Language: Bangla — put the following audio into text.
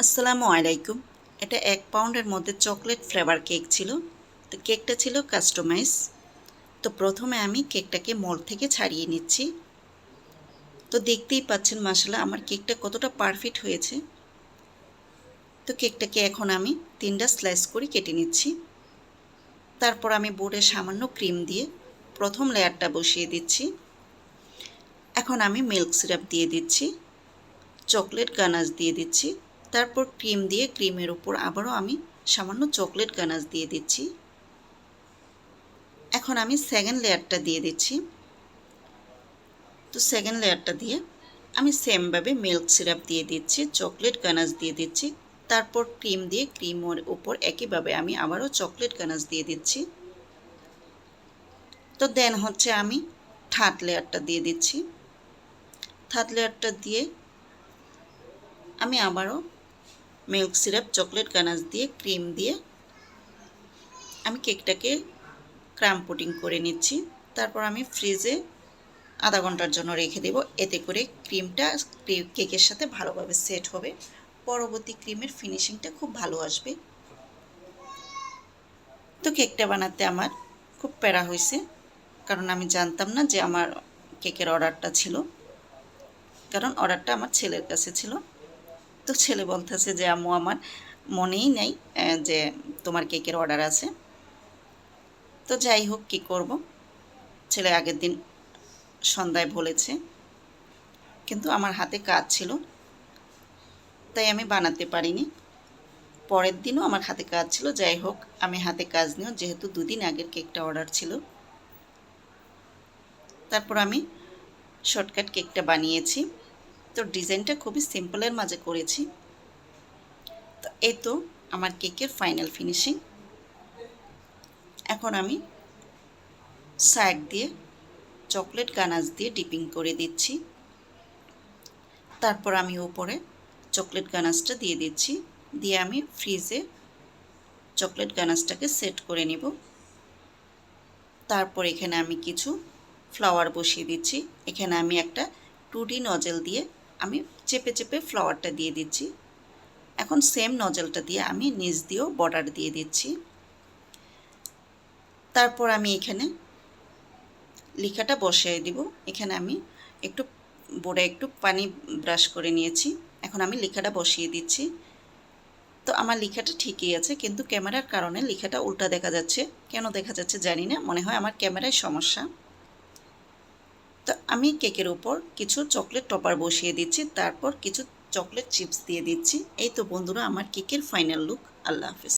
আসসালামু আলাইকুম। এটা 1 পাউন্ডের মধ্যে চকলেট ফ্লেভার কেক ছিল। তো কেকটা ছিল কাস্টমাইজ। তো প্রথমে আমি কেকটাকে মোল্ড থেকে ছাড়িয়ে নিচ্ছি। তো দেখতেই পাচ্ছেন মাশাআল্লাহ আমার কেকটা কতটা পারফেক্ট হয়েছে। তো কেকটাকে এখন আমি 3টা স্লাইস করে কেটে নিচ্ছি। তারপর আমি বোর্ডে সামান্য ক্রিম দিয়ে প্রথম লেয়ারটা বসিয়ে দিচ্ছি। এখন আমি মিল্ক সিরাপ দিয়ে দিচ্ছি, চকলেট গানাশ দিয়ে দিচ্ছি, তারপর ক্রিম দিয়ে ক্রিমের উপর আবারও আমি সামান্য চকলেট গানাশ দিয়ে দিচ্ছি। এখন আমি সেকেন্ড লেয়ারটা দিয়ে দিচ্ছি। তো সেকেন্ড লেয়ারটা দিয়ে আমি সেমভাবে মিল্ক সিরাপ দিয়ে দিচ্ছি, চকলেট গানাশ দিয়ে দিচ্ছি, তারপর ক্রিম দিয়ে ক্রিমের উপর একইভাবে আমি আবারও চকলেট গানাশ দিয়ে দিচ্ছি। তো দেন হচ্ছে আমি থার্ড লেয়ারটা দিয়ে দিচ্ছি। থার্ড লেয়ারটা দিয়ে আমি আবারও মিল্ক সিরাপ, চকলেট গানাশ দিয়ে ক্রিম দিয়ে আমি কেকটাকে ক্রাম পুডিং করে নিচ্ছি। তারপর আমি ফ্রিজে আধা ঘন্টার জন্য রেখে দেব। এতে করে ক্রিমটা কেকের সাথে ভালোভাবে সেট হবে, পরবর্তী ক্রিমের ফিনিশিংটা খুব ভালো আসবে। তো কেকটা বানাতে আমার খুব প্যারা হয়েছে, কারণ আমি জানতাম না যে আমার কেকের অর্ডারটা ছিল, কারণ অর্ডারটা আমার ছেলের কাছে ছিল। তো ছেলে বলতেছে যে আম্মু আমার মনেই নেই যে তোমার কেকের অর্ডার আছে। তো যাই হোক, কী করব, ছেলে আগের দিন সন্ধ্যায় বলেছে, কিন্তু আমার হাতে কাজ ছিল তাই আমি বানাতে পারিনি। পরের দিনও আমার হাতে কাজ ছিল। যাই হোক, আমি হাতে কাজ নিয়েও যেহেতু 2 দিন আগের কেকটা অর্ডার ছিল, তারপর আমি শর্টকাট কেকটা বানিয়েছি। তো ডিজাইনটা খুবই সিম্পলের মাঝে করেছি। তো এই তো আমার কেকের ফাইনাল ফিনিশিং। এখন আমি সাইড দিয়ে চকলেট গানাশ দিয়ে ডিপিং করে দিচ্ছি। তারপর আমি উপরে চকলেট গানাশটা দিয়ে দিচ্ছি, দিয়ে আমি ফ্রিজে চকলেট গানাশটাকে সেট করে নিব। তারপর এখানে আমি কিছু ফ্লাওয়ার বসিয়ে দিচ্ছি। এখানে আমি একটা 2D নজেল দিয়ে আমি চেপে চেপে ফ্লাওয়ারটা দিয়ে দিচ্ছি। এখন সেম নজেলটা দিয়ে আমি নিচ দিয়েও বর্ডার দিয়ে দিচ্ছি। তারপর আমি এখানে লেখাটা বসিয়ে দিব। এখানে আমি একটু বোর্ডে একটু পানি ব্রাশ করে নিয়েছি। এখন আমি লেখাটা বসিয়ে দিচ্ছি। তো আমার লেখাটা ঠিকই আছে, কিন্তু ক্যামেরার কারণে লেখাটা উল্টা দেখা যাচ্ছে। কেন দেখা যাচ্ছে জানি না, মনে হয় আমার ক্যামেরায় সমস্যা। তো আমি কেকের উপর কিছু চকলেট টপার বসিয়ে দিচ্ছি, তারপর কিছু চকলেট চিপস দিয়ে দিচ্ছি। এই তো বন্ধুরা আমার কেকের ফাইনাল লুক। আল্লাহ হাফেজ।